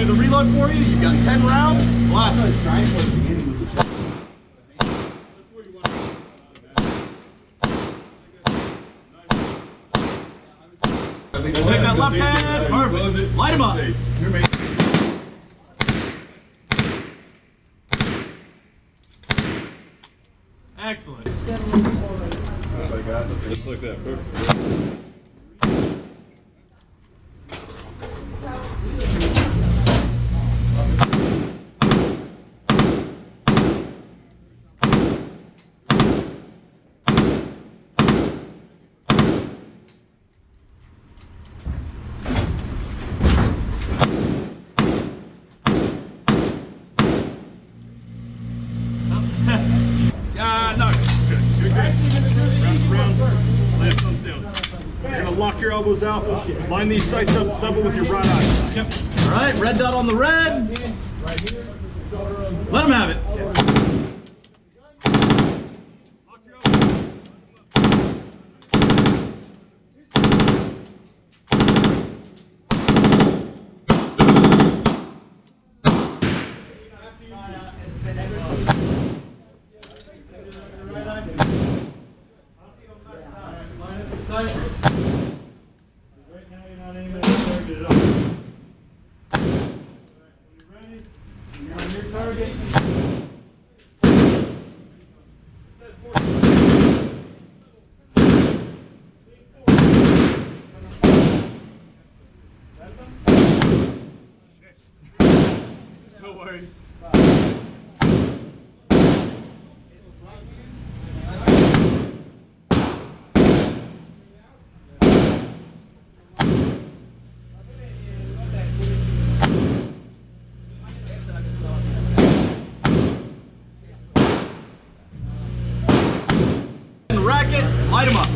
the reload for you. You've got 10 rounds. Blast it. Take that left hand. Perfect. Light him up. Excellent. Just like that. Perfect. No. Good. Last thumbs down. You're gonna lock your elbows out. Line these sights up level with your right eye. Yep. All right, red dot on the red. Let him have it. Right now you're not aiming at the target at all. You ready? You're on your target. No worries. Racket, light him up.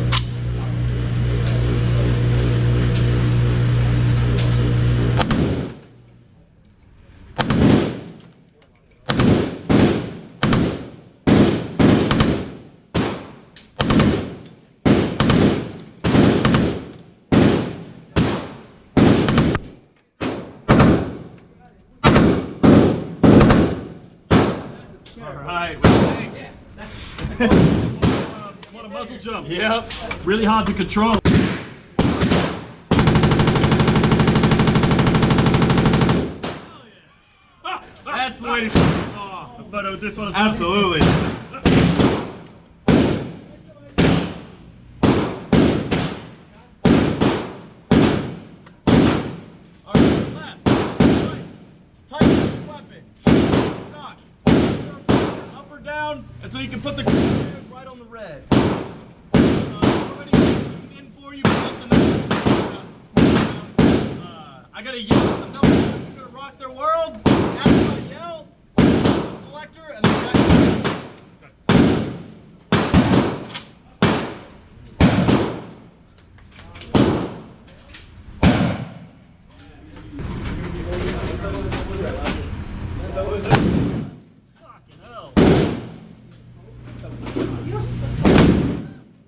All right. What a muzzle jump. Yep. Really hard to control. That's the way to shoot it off. A photo with this one as Absolutely. All right, left, right, tighten the weapon, stock, up or down, until you can put the right on the red. Already in for you, but I gotta yell at them, who's gonna rock their world. After I yell, selector, and then fucking hell.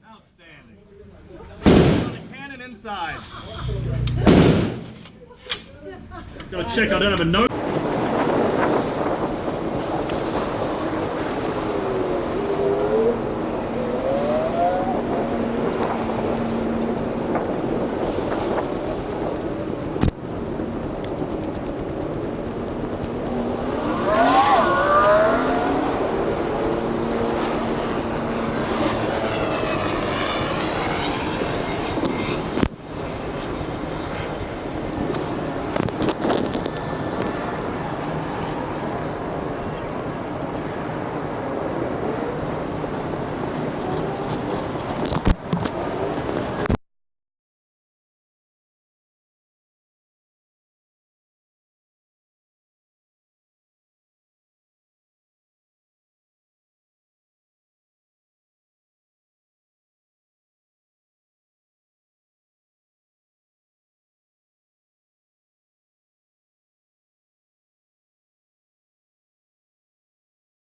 outstanding. Cannon inside. Gotta check, I don't have a note.